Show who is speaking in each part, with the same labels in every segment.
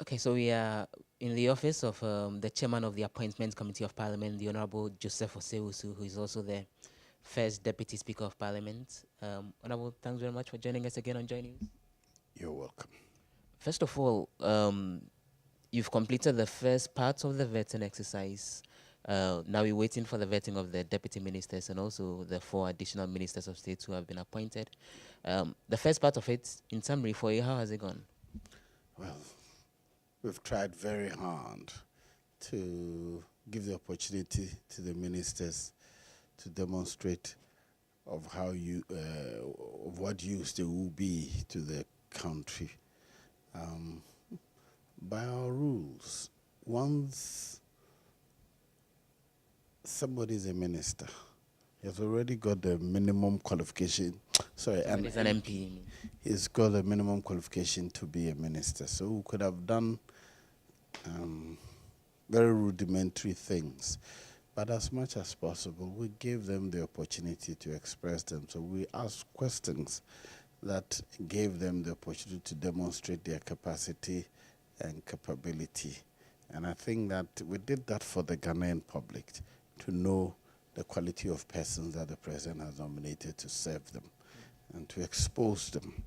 Speaker 1: Okay, so we are in the office of the chairman of the Appointments Committee of Parliament, the Honorable Joseph Osei Owusu, who is also the first Deputy Speaker of Parliament. Honorable, thanks very much for joining us again on Joy News.
Speaker 2: You're welcome.
Speaker 1: First of all, you've completed the first part of the vetting exercise. Now we're waiting for the vetting of the deputy ministers and also the 4 additional ministers of state who have been appointed. The first part of it, in summary for you, how has it gone?
Speaker 2: Well, we've tried very hard to give the opportunity to the ministers to demonstrate of how of what use they will be to the country. By our rules, once somebody is a minister, he has already got the minimum qualification. Sorry,
Speaker 1: and he's an MP.
Speaker 2: He's got a minimum qualification to be a minister. So we could have done very rudimentary things. But as much as possible, we gave them the opportunity to express them. So we asked questions that gave them the opportunity to demonstrate their capacity and capability. And I think that we did that for the Ghanaian public to know the quality of persons that the president has nominated to serve them and to expose them.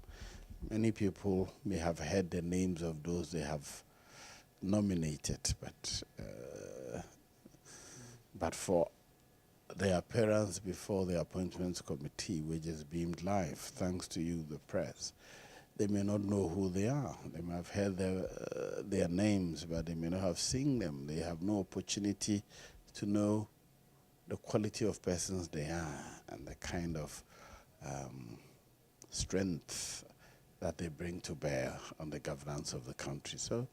Speaker 2: Many people may have heard the names of those they have nominated, but for their appearance before the Appointments Committee, which is beamed live, thanks to you, the press, they may not know who they are. They may have heard their names, but they may not have seen them. They have no opportunity to know the quality of persons they are and the kind of strength that they bring to bear on the governance of the country. So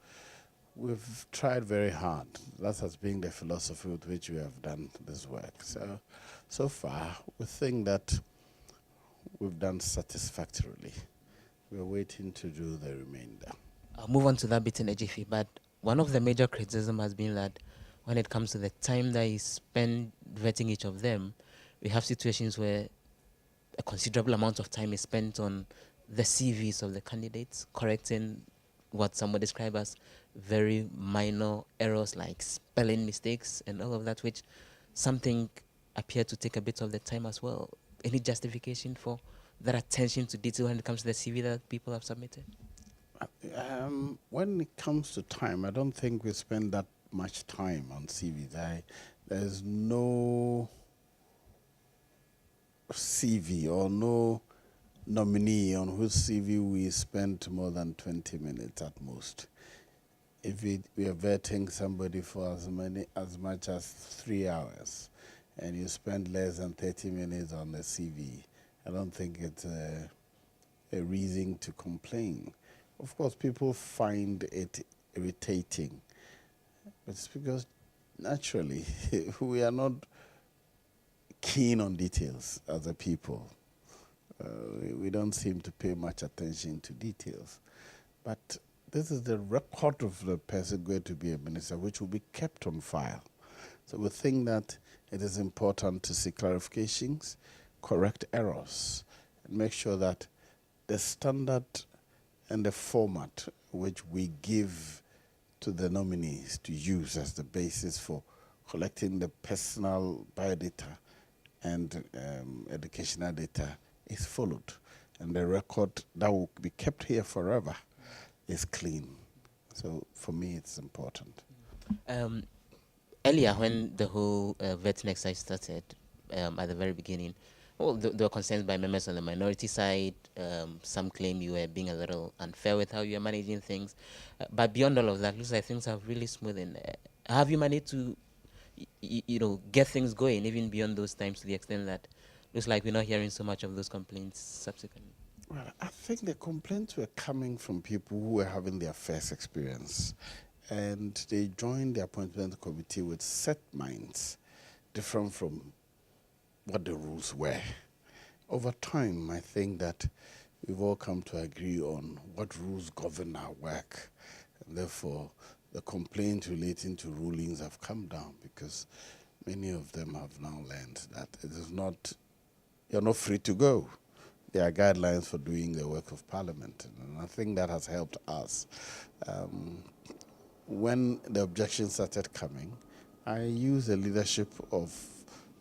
Speaker 2: we've tried very hard. That has been the philosophy with which we have done this work. So far, we think that we've done satisfactorily. We're waiting to do the remainder.
Speaker 1: I'll move on to that bit in a jiffy, but one of the major criticism has been that when it comes to the time that you spend vetting each of them, we have situations where a considerable amount of time is spent on the CVs of the candidates, correcting what some would describe as very minor errors like spelling mistakes and all of that, which something appear to take a bit of the time as well. Any justification for that attention to detail when it comes to the CV that people have submitted?
Speaker 2: When it comes to time, I don't think we spend that much time on CVs. There's no CV or no nominee on whose CV we spent more than 20 minutes at most. If we are vetting somebody for as much as 3 hours, and you spend less than 30 minutes on the CV, I don't think it's a reason to complain. Of course, people find it irritating, but it's because naturally we are not keen on details as a people. We don't seem to pay much attention to details. But this is the record of the person going to be a minister, which will be kept on file. So we think that it is important to see clarifications, correct errors, and make sure that the standard and the format which we give to the nominees to use as the basis for collecting the personal biodata and educational data is followed. And the record that will be kept here forever is clean. So for me, it's important.
Speaker 1: Earlier, when the whole vetting exercise started at the very beginning, well, there were concerns by members on the minority side. Some claim you were being a little unfair with how you were managing things. But beyond all of that, looks like things have really smoothened. Have you managed to, get things going even beyond those times to the extent that looks like we're not hearing so much of those complaints subsequently?
Speaker 2: Well, I think the complaints were coming from people who were having their first experience. And they joined the appointment committee with set minds, different from what the rules were. Over time, I think that we've all come to agree on what rules govern our work. And therefore, the complaints relating to rulings have come down because many of them have now learned that it is not, you're not free to go. there are guidelines for doing the work of Parliament, and I think that has helped us. When the objections started coming, I used the leadership of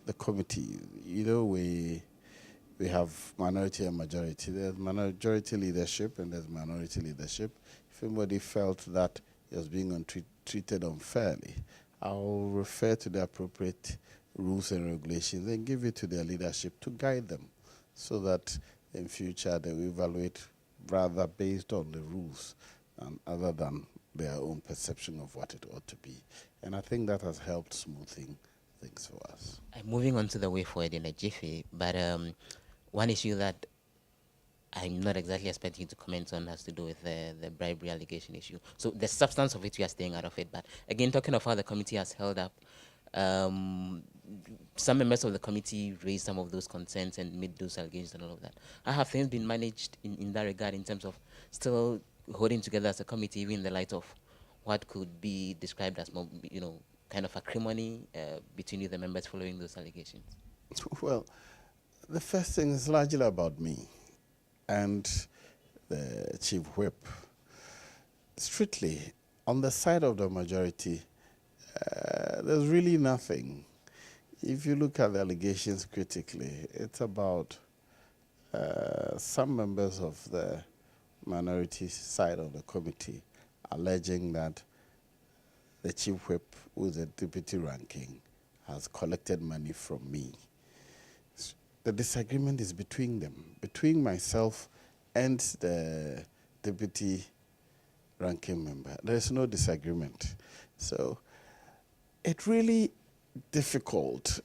Speaker 2: the committee. We have minority and majority. There's majority leadership and there's minority leadership. If anybody felt that it was being treated unfairly, I'll refer to the appropriate rules and regulations and give it to their leadership to guide them so that in future they will evaluate rather based on the rules and other than their own perception of what it ought to be. And I think that has helped smoothing things for us.
Speaker 1: Moving on to the way forward in a jiffy, but one issue that I'm not exactly expecting you to comment on has to do with the bribery allegation issue. So the substance of it, we are staying out of it. But again, talking of how the committee has held up, some members of the committee raised some of those concerns and made those allegations and all of that. How have things been managed in that regard in terms of still holding together as a committee, even in the light of what could be described as more, kind of acrimony between you, the members, following those allegations?
Speaker 2: Well, the first thing is largely about me and the chief whip. Strictly, on the side of the majority, there's really nothing. If you look at the allegations critically, it's about some members of the minority side of the committee alleging that the chief whip, who is the deputy ranking, has collected money from me. The disagreement is between them, between myself and the deputy ranking member. There is no disagreement. So it's really difficult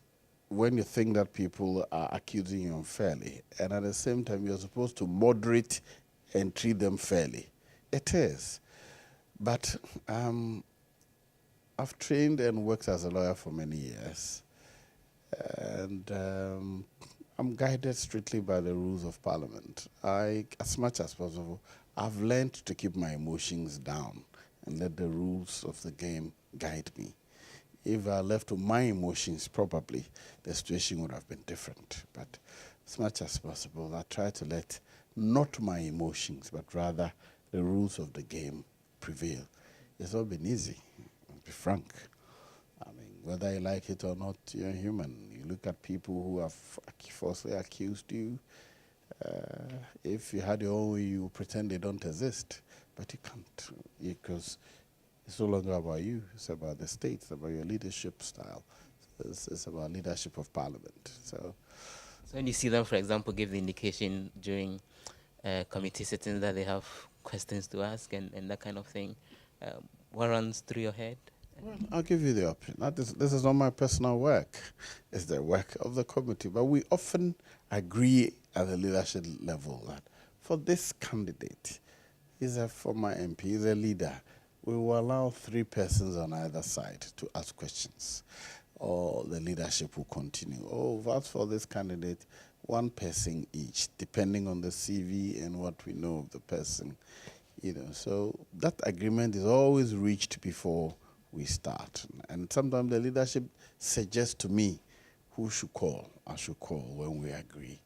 Speaker 2: when you think that people are accusing you unfairly, and at the same time you're supposed to moderate and treat them fairly. It is. But I've trained and worked as a lawyer for many years, and I'm guided strictly by the rules of Parliament. As much as possible, I've learned to keep my emotions down and let the rules of the game guide me. If I left to my emotions probably, the situation would have been different. But as much as possible, I try to let not my emotions, but rather the rules of the game prevail. It's not been easy, I'll be frank. I mean, whether you like it or not, you're human. You look at people who have falsely accused you. If you had your own, you pretend they don't exist. But you can't, because it's no longer about you. It's about the state. It's about your leadership style. It's about leadership of Parliament. So
Speaker 1: when you see them, for example, give the indication during committee sittings that they have questions to ask and that kind of thing, what runs through your head?
Speaker 2: Well, I'll give you the option. This is not my personal work. It's the work of the committee. But we often agree at the leadership level that for this candidate, he's a former MP, he's a leader, we will allow 3 persons on either side to ask questions, or the leadership will continue. As for this candidate, 1 person each, depending on the CV and what we know of the person. So that agreement is always reached before we start. And sometimes the leadership suggests to me who should call. I should call when we agree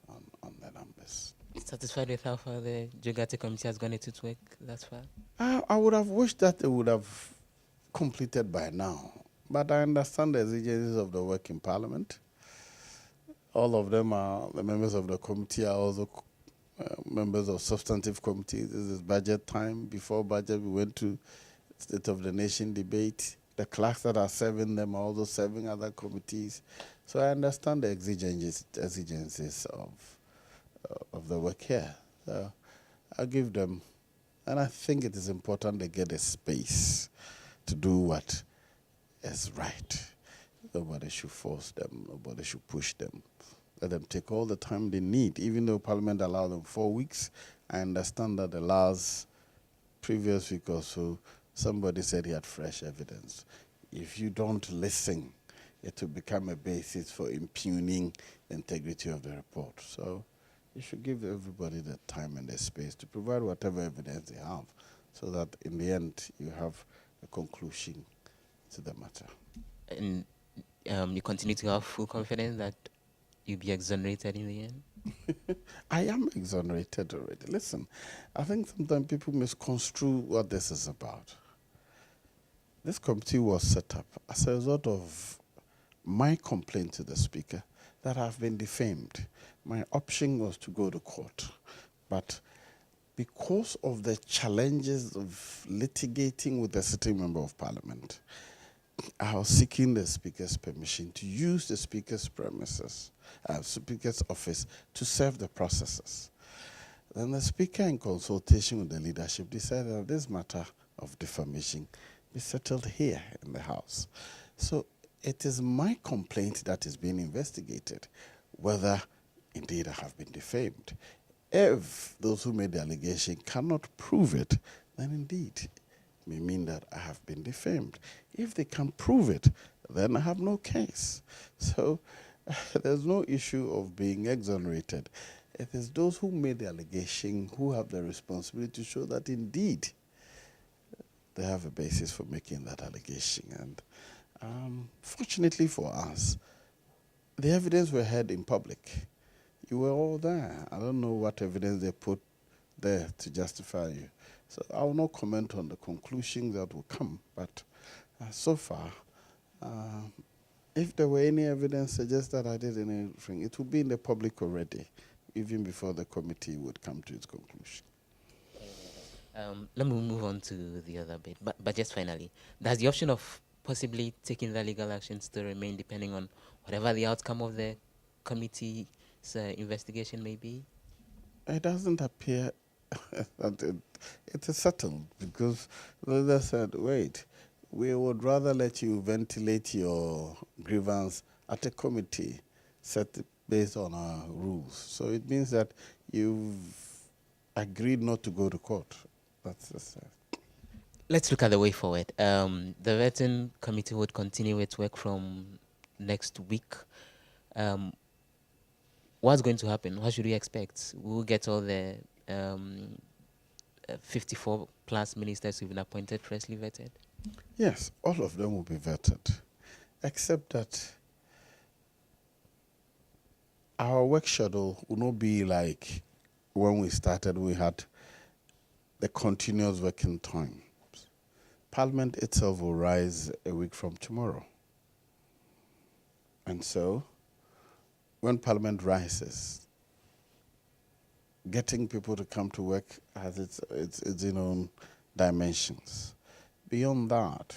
Speaker 2: on the numbers.
Speaker 1: Satisfied with how far the Jogate committee has gone into its work thus far?
Speaker 2: I would have wished that they would have completed by now. But I understand the exigencies of the work in Parliament. All of them are, the members of the committee are also members of substantive committees. This is budget time. Before budget, we went to State of the Nation debate. The clerks that are serving them are also serving other committees. So I understand the exigencies of the work here. So I'll give them, and I think it is important they get a space to do what is right. Nobody should force them. Nobody should push them. Let them take all the time they need. Even though Parliament allowed them 4 weeks, I understand that the last previous week or so, somebody said he had fresh evidence. If you don't listen, it will become a basis for impugning the integrity of the report. So you should give everybody the time and the space to provide whatever evidence they have, so that in the end you have a conclusion to the matter.
Speaker 1: And you continue to have full confidence that you'll be exonerated in the end?
Speaker 2: I am exonerated already. Listen, I think sometimes people misconstrue what this is about. This committee was set up as a result of my complaint to the Speaker that I've been defamed. My option was to go to court. But because of the challenges of litigating with the sitting member of Parliament, I was seeking the Speaker's permission to use the Speaker's premises, Speaker's office, to serve the processes. Then the Speaker, in consultation with the leadership, decided that this matter of defamation be settled here in the House. So it is my complaint that is being investigated, whether indeed I have been defamed. If those who made the allegation cannot prove it, then indeed it may mean that I have been defamed. If they can prove it, then I have no case. So there's no issue of being exonerated. It is those who made the allegation who have the responsibility to show that indeed they have a basis for making that allegation. And fortunately for us, the evidence were heard in public. You were all there. I don't know what evidence they put there to justify you. So I will not comment on the conclusions that will come. But so far, if there were any evidence suggest that I did anything, it would be in the public already, even before the committee would come to its conclusion.
Speaker 1: Let me move on to the other bit. But just finally, does the option of possibly taking the legal action still remain depending on whatever the outcome of the committee's investigation may be?
Speaker 2: It doesn't appear that it is settled, because the leader said, wait, we would rather let you ventilate your grievance at a committee set based on our rules. So it means that you've agreed not to go to court. That's just it.
Speaker 1: Let's look at the way forward. The vetting committee would continue its work from next week. What's going to happen? What should we expect? We'll get all the 54 plus ministers who've been appointed freshly vetted?
Speaker 2: Yes, all of them will be vetted, except that our work schedule will not be like when we started. We had the continuous working time. Parliament itself will rise a week from tomorrow. And so, when Parliament rises, getting people to come to work has its own dimensions. Beyond that,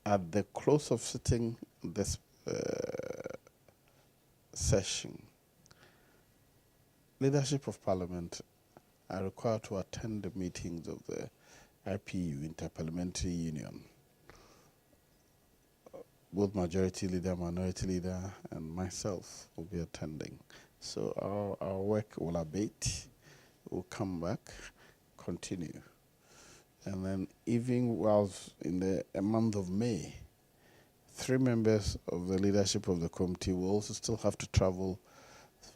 Speaker 2: at the close of sitting this session, leadership of Parliament are required to attend the meetings of the IPU, Interparliamentary Union. Both majority leader, minority leader, and myself will be attending. So our work will abate, we'll come back, continue. And then even whilst in the month of May, 3 members of the leadership of the committee will also still have to travel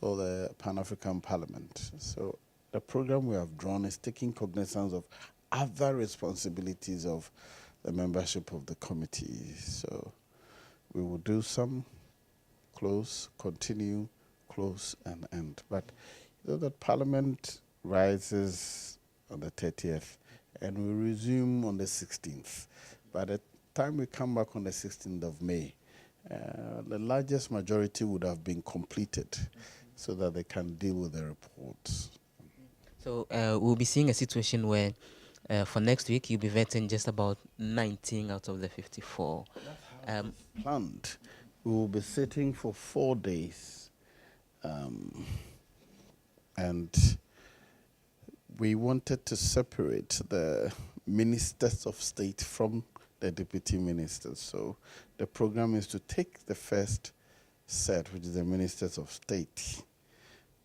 Speaker 2: for the Pan-African Parliament. So the program we have drawn is taking cognizance of other responsibilities of the membership of the committee. So we will do some, close, continue, close, and end. But you know that Parliament rises on the 30th and we resume on the 16th. By the time we come back on the 16th of May, the largest majority would have been completed so that they can deal with the reports.
Speaker 1: So we'll be seeing a situation where for next week you'll be vetting just about 19 out of the 54.
Speaker 2: Planned. We will be sitting for 4 days. And we wanted to separate the ministers of state from the deputy ministers. So the program is to take the first set, which is the ministers of state,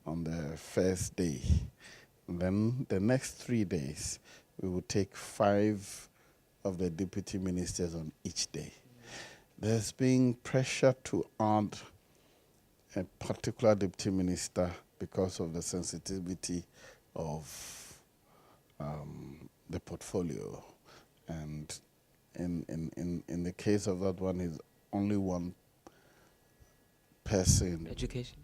Speaker 2: on the first day. And then the next 3 days, we will take 5 of the deputy ministers on each day. There's been pressure to add a particular deputy minister because of the sensitivity of the portfolio. And in the case of that one, is only one person.
Speaker 1: Education?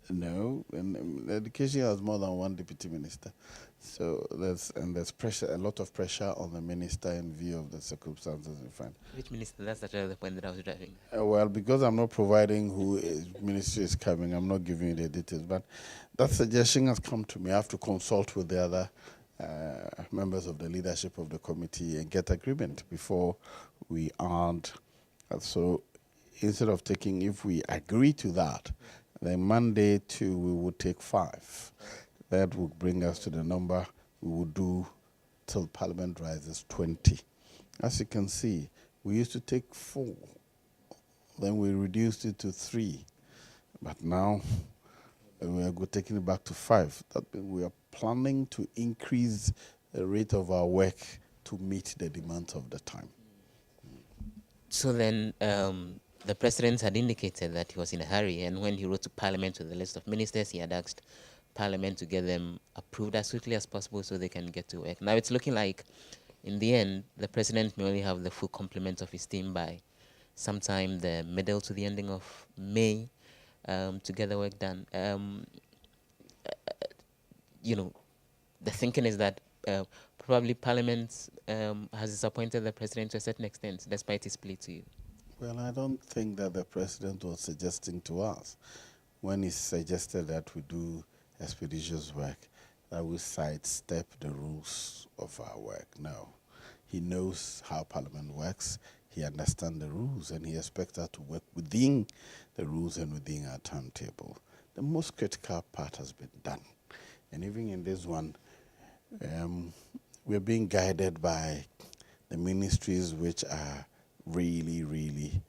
Speaker 2: No, and education has more than one deputy minister. So there's pressure, a lot of pressure on the minister in view of the circumstances in front.
Speaker 1: Which minister? That's actually the point that I was driving.
Speaker 2: Well, because I'm not providing who ministry is coming, I'm not giving you the details. But that suggestion has come to me. I have to consult with the other members of the leadership of the committee and get agreement before we add. So instead of taking, if we agree to that, then Monday too we would take 5. That would bring us to the number we would do till Parliament rises 20. As you can see, we used to take 4. Then we reduced it to 3. But now we are taking it back to 5. That means we are planning to increase the rate of our work to meet the demands of the time.
Speaker 1: So then the president had indicated that he was in a hurry, and when he wrote to Parliament with the list of ministers, he had asked Parliament to get them approved as quickly as possible so they can get to work. Now it's looking like, in the end, the president may only have the full complement of his team by sometime the middle to the ending of May to get the work done. You know, the thinking is that probably Parliament has disappointed the president to a certain extent, despite his plea to you.
Speaker 2: Well, I don't think that the president was suggesting to us when he suggested that we do expeditious work, that we sidestep the rules of our work. No. He knows how Parliament works. He understands the rules, and he expects us to work within the rules and within our timetable. The most critical part has been done. And even in this one, we're being guided by the ministries which are really, really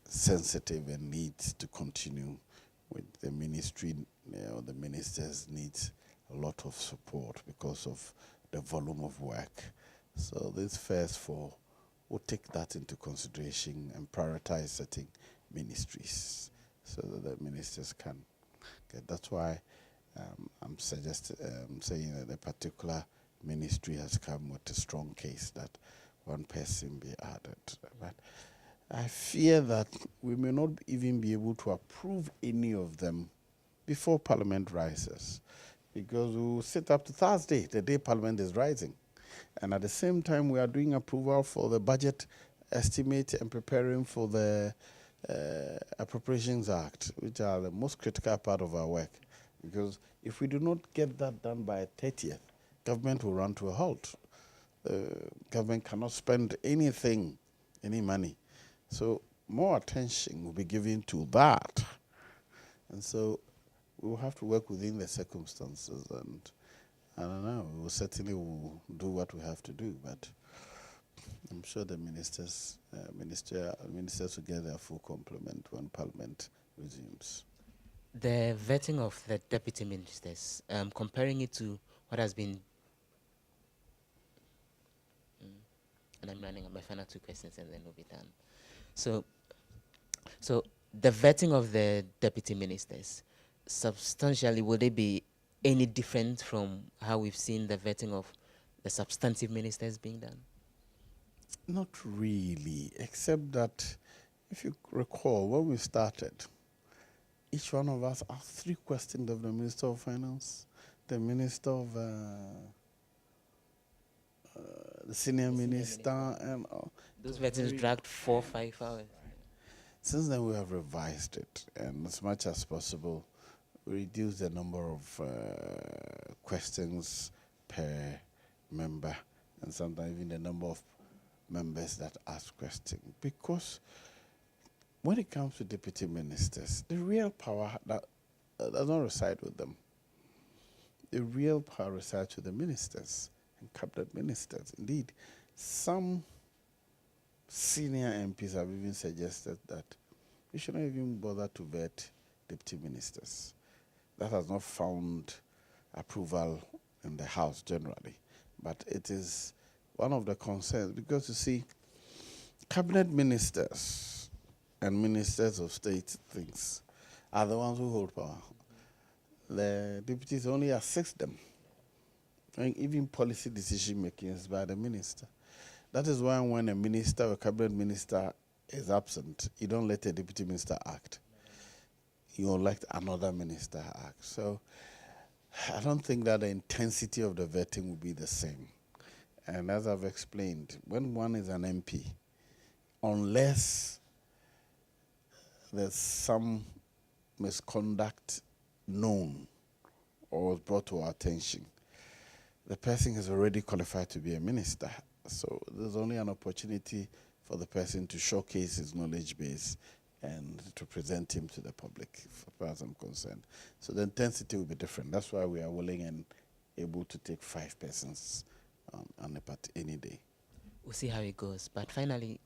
Speaker 2: sensitive and need to continue with the ministry. The ministers need a lot of support because of the volume of work. So this first 4 will take that into consideration and prioritize certain ministries so that the ministers can get. That's why I'm saying that a particular ministry has come with a strong case that one person be added. But I fear that we may not even be able to approve any of them before Parliament rises, because we will sit up to Thursday, the day Parliament is rising. And at the same time, we are doing approval for the budget estimate and preparing for the Appropriations Act, which are the most critical part of our work. Because if we do not get that done by 30th, government will run to a halt. The government cannot spend anything, any money. So more attention will be given to that. And so we will have to work within the circumstances, and I don't know, we will certainly will do what we have to do, but I'm sure the ministers will get their full complement when Parliament resumes.
Speaker 1: The vetting of the deputy ministers, comparing it to what has been, and I'm running on my final 2 questions and then we'll be done. So the vetting of the deputy ministers, substantially, will they be any different from how we've seen the vetting of the substantive ministers being done?
Speaker 2: Not really, except that if you recall, when we started, each one of us asked 3 questions of the Minister of Finance, the Minister of the Senior Minister, and
Speaker 1: those vettings dragged 4 or 5 hours.
Speaker 2: Since then, we have revised it, and as much as possible, we reduce the number of questions per member, and sometimes even the number of members that ask questions. Because when it comes to deputy ministers, the real power that does not reside with them. The real power resides with the ministers and cabinet ministers. Indeed, some senior MPs have even suggested that we should not even bother to vet deputy ministers. That has not found approval in the House generally, but it is one of the concerns, because you see, cabinet ministers and ministers of state things are the ones who hold power. The deputies only assist them, and even policy decision making is by the minister. That is why when a minister or cabinet minister is absent, you don't let a deputy minister act. you elect another minister acts. So I don't think that the intensity of the vetting will be the same. And as I've explained, when one is an MP, unless there's some misconduct known or was brought to our attention, the person is already qualified to be a minister. So there's only an opportunity for the person to showcase his knowledge base and to present him to the public, as far as I'm concerned. So the intensity will be different. That's why we are willing and able to take 5 persons on a part any day.
Speaker 1: We'll see how it goes. But finally,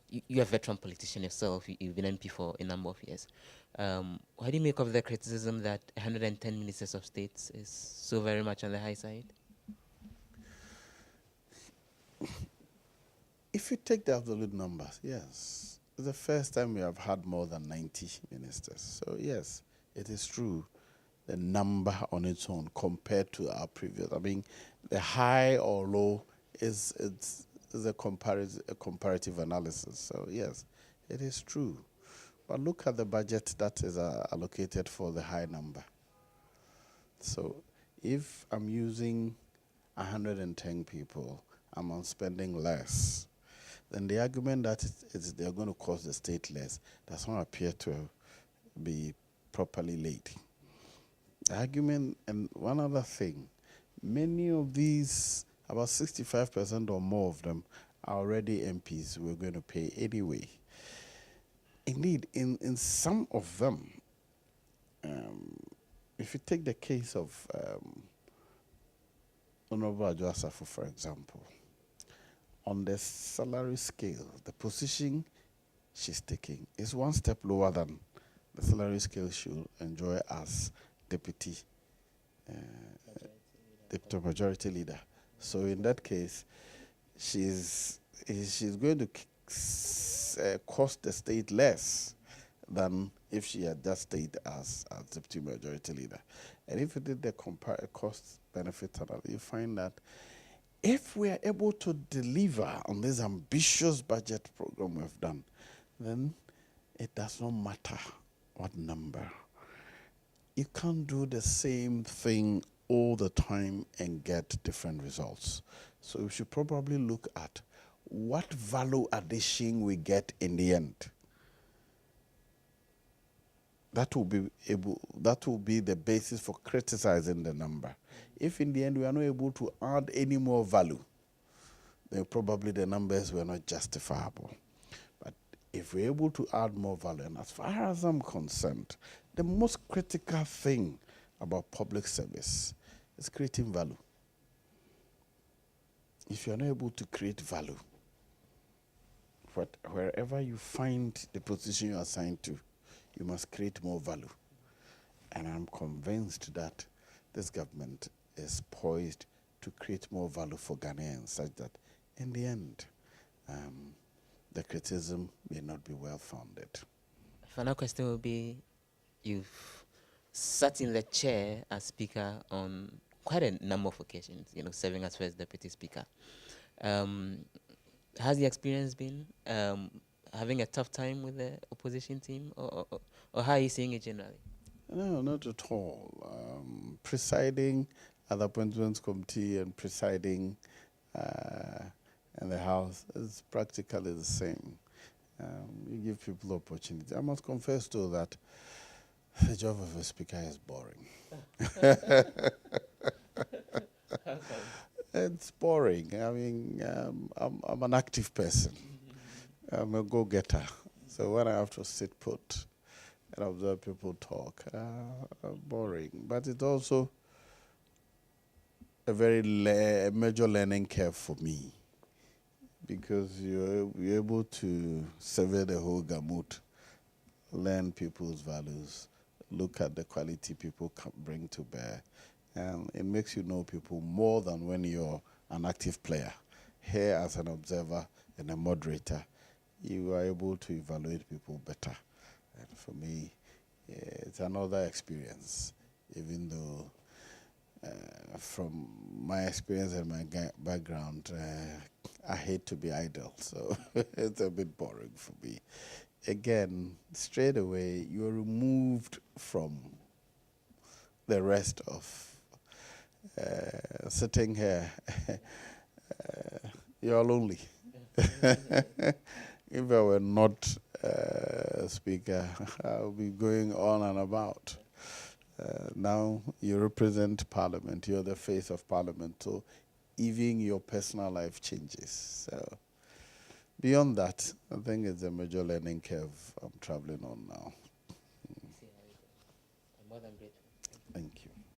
Speaker 1: you're a veteran politician yourself. You've been MP for a number of years. What do you make of the criticism that 110 ministers of states is so very much on the high side?
Speaker 2: If you take the absolute numbers, yes. It's the first time we have had more than 90 ministers. So yes, it is true. The number on its own compared to our previous, I mean, the high or low is a comparative analysis. So yes, it is true. But look at the budget that is allocated for the high number. So if I'm using 110 people, I'm spending less, then the argument that they're going to cost the state less does not appear to be properly laid. The argument, and one other thing, many of these, about 65% or more of them, are already MPs we're going to pay anyway. Indeed, in some of them, if you take the case of Honorable Agyarko, for example, on the salary scale, the position she's taking is one step lower than the salary scale she'll enjoy as deputy majority leader. So in that case, she's going to cost the state less than if she had just stayed as deputy majority leader. And if you did the cost-benefit analysis, you find that if we are able to deliver on this ambitious budget program we've done, then it does not matter what number. You can't do the same thing all the time and get different results. So we should probably look at what value addition we get in the end. That will be the basis for criticizing the number. If in the end we are not able to add any more value, then probably the numbers were not justifiable. But if we're able to add more value, and as far as I'm concerned, the most critical thing about public service is creating value. If you're not able to create value, wherever you find the position you're assigned to, you must create more value. And I'm convinced that this government is poised to create more value for Ghanaians, such that in the end, the criticism may not be well-founded.
Speaker 1: Final question will be, you've sat in the chair as speaker on quite a number of occasions, serving as first deputy speaker. Has the experience been having a tough time with the opposition team, or how are you seeing it generally?
Speaker 2: No, not at all. Presiding at the Appointments Committee and presiding in the House is practically the same. You give people opportunity. I must confess, though, that the job of a speaker is boring. It's boring. I mean, I'm an active person. I'm a go-getter. So when I have to sit put and observe people talk, boring. But it's also a very major learning curve for me, because you're able to survey the whole gamut, learn people's values, look at the quality people bring to bear, and it makes you know people more than when you're an active player. Here, as an observer and a moderator, you are able to evaluate people better. And for me, it's another experience, even though from my experience and my background, I hate to be idle, so it's a bit boring for me. again, straight away, you're removed from the rest of sitting here. You're lonely. If I were not a speaker, I'll be going on and about. Now you represent Parliament. You're the face of Parliament. So even your personal life changes. So beyond that, I think it's a major learning curve I'm traveling on now.
Speaker 1: I'm more than grateful.